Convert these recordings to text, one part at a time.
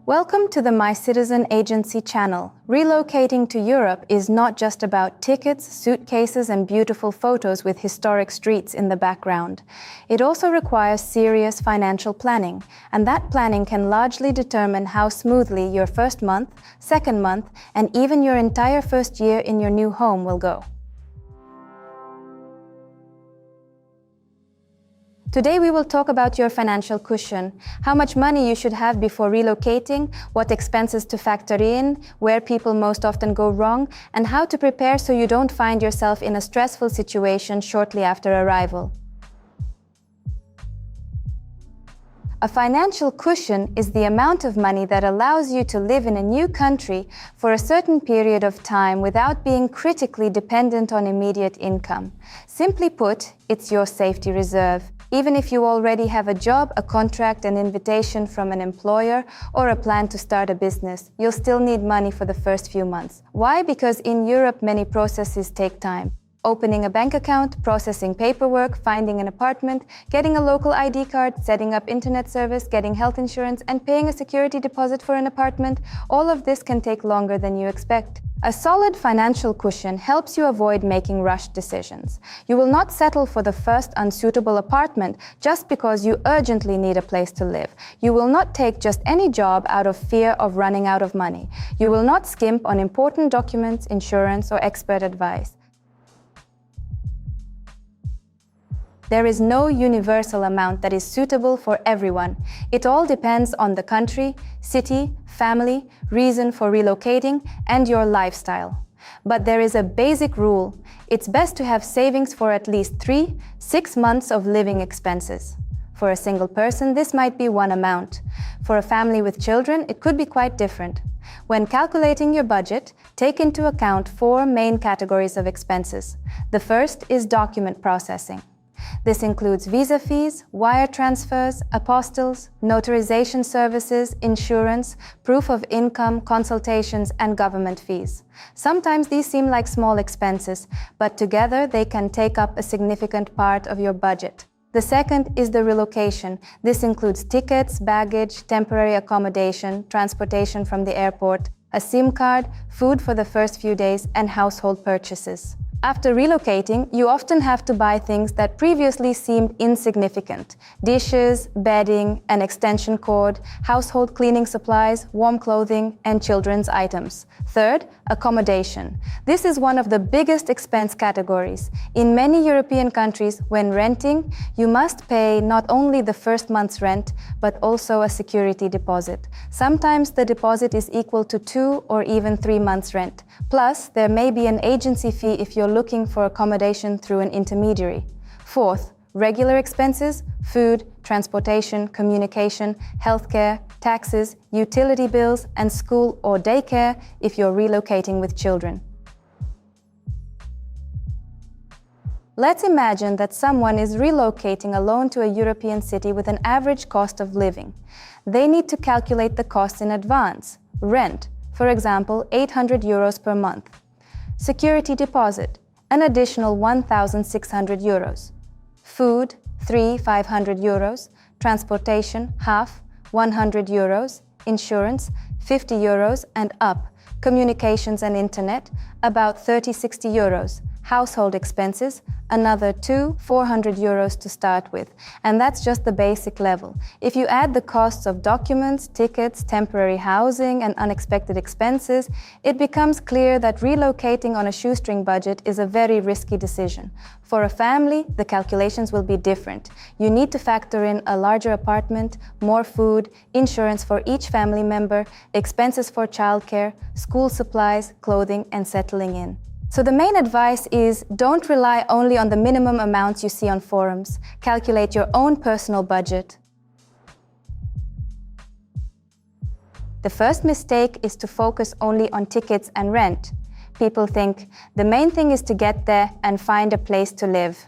Welcome to the Mycitizenagency channel. Relocating to Europe is not just about tickets, suitcases, and beautiful photos with historic streets in the background. It also requires serious financial planning, and that planning can largely determine how smoothly your first month, second month, and even your entire first year in your new home will go. Today we will talk about your financial cushion, how much money you should have before relocating, what expenses to factor in, where people most often go wrong, and how to prepare so you don't find yourself in a stressful situation shortly after arrival. A financial cushion is the amount of money that allows you to live in a new country for a certain period of time without being critically dependent on immediate income. Simply put, it's your safety reserve. Even if you already have a job, a contract, an invitation from an employer, or a plan to start a business, you'll still need money for the first few months. Why? Because in Europe, many processes take time. Opening a bank account, processing paperwork, finding an apartment, getting a local ID card, setting up internet service, getting health insurance, and paying a security deposit for an apartment, all of this can take longer than you expect. A solid financial cushion helps you avoid making rushed decisions. You will not settle for the first unsuitable apartment just because you urgently need a place to live. You will not take just any job out of fear of running out of money. You will not skimp on important documents, insurance, or expert advice. There is no universal amount that is suitable for everyone. It all depends on the country, city, family, reason for relocating, and your lifestyle. But there is a basic rule. It's best to have savings for at least 3-6 months of living expenses. For a single person, this might be one amount. For a family with children, it could be quite different. When calculating your budget, take into account 4 main categories of expenses. The first is document processing. This includes visa fees, wire transfers, apostilles, notarization services, insurance, proof of income, consultations, and government fees. Sometimes these seem like small expenses, but together they can take up a significant part of your budget. The second is the relocation. This includes tickets, baggage, temporary accommodation, transportation from the airport, a SIM card, food for the first few days, and household purchases. After relocating, you often have to buy things that previously seemed insignificant: dishes, bedding, an extension cord, household cleaning supplies, warm clothing, and children's items. Third, accommodation. This is one of the biggest expense categories. In many European countries, when renting, you must pay not only the first month's rent, but also a security deposit. Sometimes the deposit is equal to 2 or even 3 months' rent. Plus, there may be an agency fee if you're looking for accommodation through an intermediary. Fourth, regular expenses: food, transportation, communication, healthcare, taxes, utility bills, and school or daycare if you're relocating with children. Let's imagine that someone is relocating alone to a European city with an average cost of living. They need to calculate the costs in advance. Rent, for example, 800 euros per month. Security deposit, an additional 1,600 euros. Food, 500 euros. Transportation, half, 100 euros. Insurance, 50 euros and up. Communications and internet, about 30-60 euros. Household expenses, another 400 euros to start with. And that's just the basic level. If you add the costs of documents, tickets, temporary housing, and unexpected expenses, it becomes clear that relocating on a shoestring budget is a very risky decision. For a family, the calculations will be different. You need to factor in a larger apartment, more food, insurance for each family member, expenses for childcare, school supplies, clothing, and settling in. So the main advice is don't rely only on the minimum amounts you see on forums. Calculate your own personal budget. The first mistake is to focus only on tickets and rent. People think the main thing is to get there and find a place to live.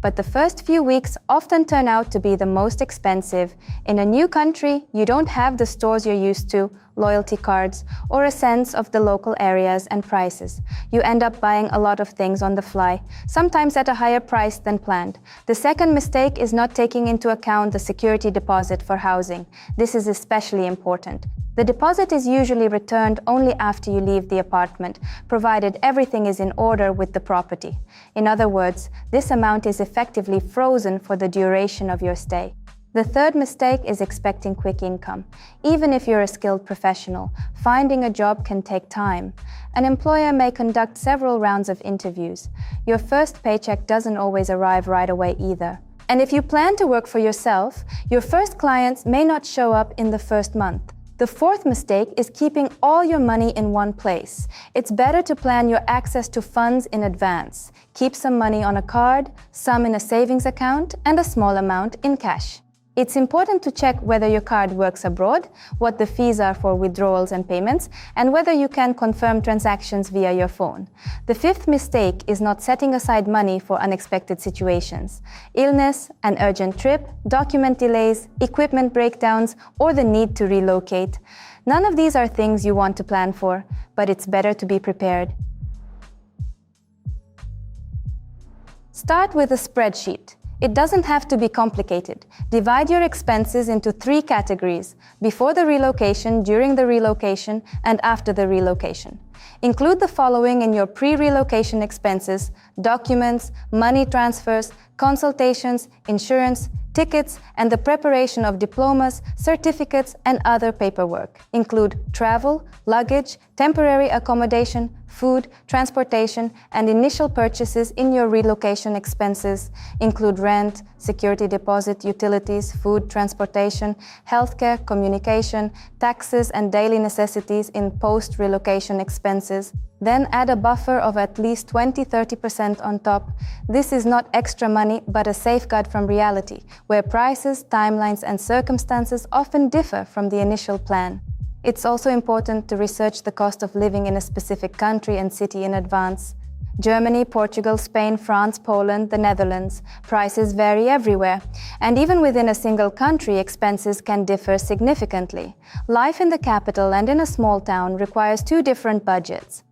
But the first few weeks often turn out to be the most expensive. In a new country, you don't have the stores you're used to, loyalty cards, or a sense of the local areas and prices. You end up buying a lot of things on the fly, sometimes at a higher price than planned. The second mistake is not taking into account the security deposit for housing. This is especially important. The deposit is usually returned only after you leave the apartment, provided everything is in order with the property. In other words, this amount is effectively frozen for the duration of your stay. The third mistake is expecting quick income. Even if you're a skilled professional, finding a job can take time. An employer may conduct several rounds of interviews. Your first paycheck doesn't always arrive right away either. And if you plan to work for yourself, your first clients may not show up in the first month. The fourth mistake is keeping all your money in one place. It's better to plan your access to funds in advance. Keep some money on a card, some in a savings account, and a small amount in cash. It's important to check whether your card works abroad, what the fees are for withdrawals and payments, and whether you can confirm transactions via your phone. The fifth mistake is not setting aside money for unexpected situations. Illness, an urgent trip, document delays, equipment breakdowns, or the need to relocate. None of these are things you want to plan for, but it's better to be prepared. Start with a spreadsheet. It doesn't have to be complicated. Divide your expenses into 3 categories: before the relocation, during the relocation, and after the relocation. Include the following in your pre-relocation expenses: documents, money transfers, consultations, insurance, tickets, and the preparation of diplomas, certificates, and other paperwork. Include travel, luggage, temporary accommodation, food, transportation, and initial purchases in your relocation expenses. Include rent, security deposit, utilities, food, transportation, healthcare, communication, taxes, and daily necessities in post-relocation expenses. Then add a buffer of at least 20–30% on top. This is not extra money, but a safeguard from reality, where prices, timelines, and circumstances often differ from the initial plan. It's also important to research the cost of living in a specific country and city in advance. Germany, Portugal, Spain, France, Poland, the Netherlands. Prices vary everywhere, and even within a single country, expenses can differ significantly. Life in the capital and in a small town requires 2 different budgets.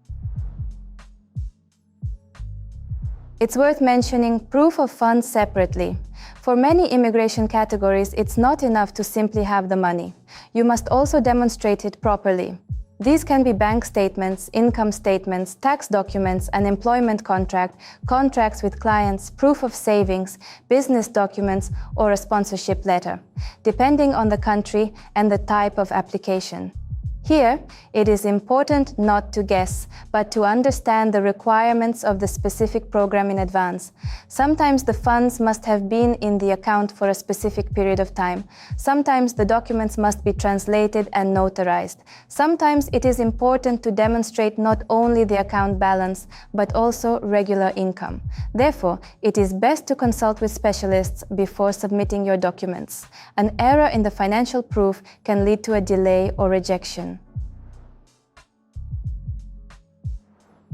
It's worth mentioning proof of funds separately. For many immigration categories, it's not enough to simply have the money. You must also demonstrate it properly. These can be bank statements, income statements, tax documents, an employment contract, contracts with clients, proof of savings, business documents, or a sponsorship letter, depending on the country and the type of application. Here, it is important not to guess, but to understand the requirements of the specific program in advance. Sometimes the funds must have been in the account for a specific period of time. Sometimes the documents must be translated and notarized. Sometimes it is important to demonstrate not only the account balance, but also regular income. Therefore, it is best to consult with specialists before submitting your documents. An error in the financial proof can lead to a delay or rejection.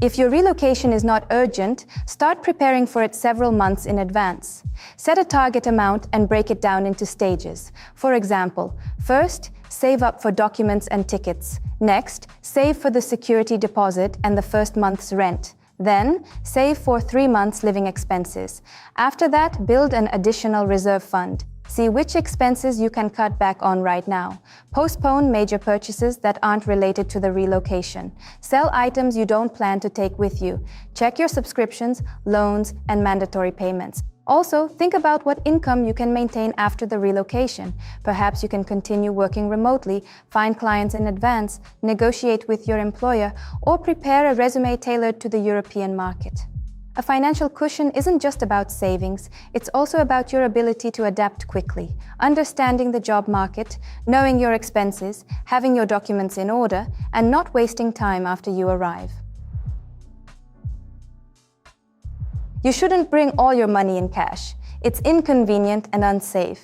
If your relocation is not urgent, start preparing for it several months in advance. Set a target amount and break it down into stages. For example, first, save up for documents and tickets. Next, save for the security deposit and the first month's rent. Then, save for 3 months' living expenses. After that, build an additional reserve fund. See which expenses you can cut back on right now. Postpone major purchases that aren't related to the relocation. Sell items you don't plan to take with you. Check your subscriptions, loans, and mandatory payments. Also, think about what income you can maintain after the relocation. Perhaps you can continue working remotely, find clients in advance, negotiate with your employer, or prepare a resume tailored to the European market. A financial cushion isn't just about savings, it's also about your ability to adapt quickly, understanding the job market, knowing your expenses, having your documents in order, and not wasting time after you arrive. You shouldn't bring all your money in cash. It's inconvenient and unsafe.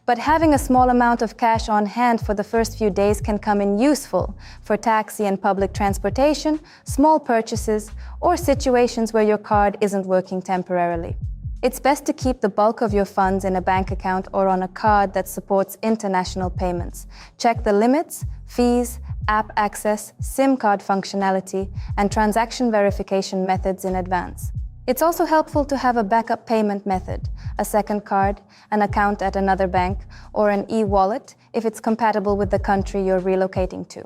But having a small amount of cash on hand for the first few days can come in useful for taxi and public transportation, small purchases, or situations where your card isn't working temporarily. It's best to keep the bulk of your funds in a bank account or on a card that supports international payments. Check the limits, fees, app access, SIM card functionality, and transaction verification methods in advance. It's also helpful to have a backup payment method, a second card, an account at another bank, or an e-wallet if it's compatible with the country you're relocating to.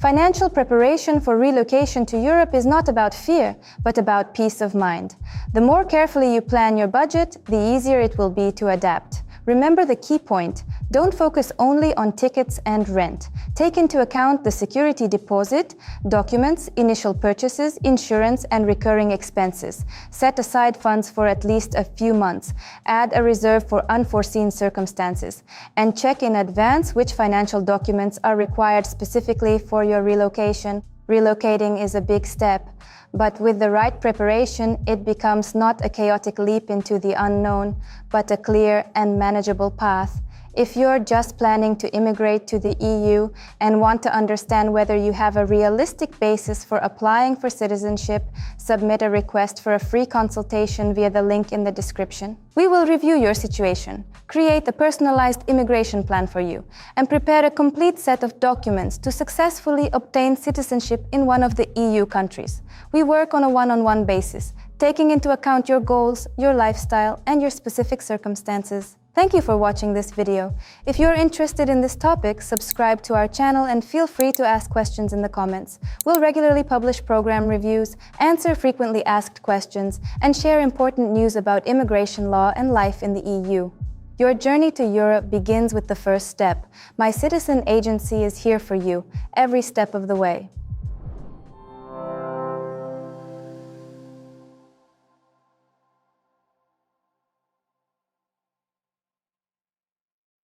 Financial preparation for relocation to Europe is not about fear, but about peace of mind. The more carefully you plan your budget, the easier it will be to adapt. Remember the key point: don't focus only on tickets and rent. Take into account the security deposit, documents, initial purchases, insurance, and recurring expenses. Set aside funds for at least a few months. Add a reserve for unforeseen circumstances. And check in advance which financial documents are required specifically for your relocation. Relocating is a big step, but with the right preparation, it becomes not a chaotic leap into the unknown, but a clear and manageable path. If you're just planning to immigrate to the EU and want to understand whether you have a realistic basis for applying for citizenship, submit a request for a free consultation via the link in the description. We will review your situation, create a personalized immigration plan for you, and prepare a complete set of documents to successfully obtain citizenship in one of the EU countries. We work on a one-on-one basis, taking into account your goals, your lifestyle, and your specific circumstances. Thank you for watching this video. If you're interested in this topic, subscribe to our channel and feel free to ask questions in the comments. We'll regularly publish program reviews, answer frequently asked questions, and share important news about immigration law and life in the EU. Your journey to Europe begins with the first step. Mycitizenagency is here for you, every step of the way.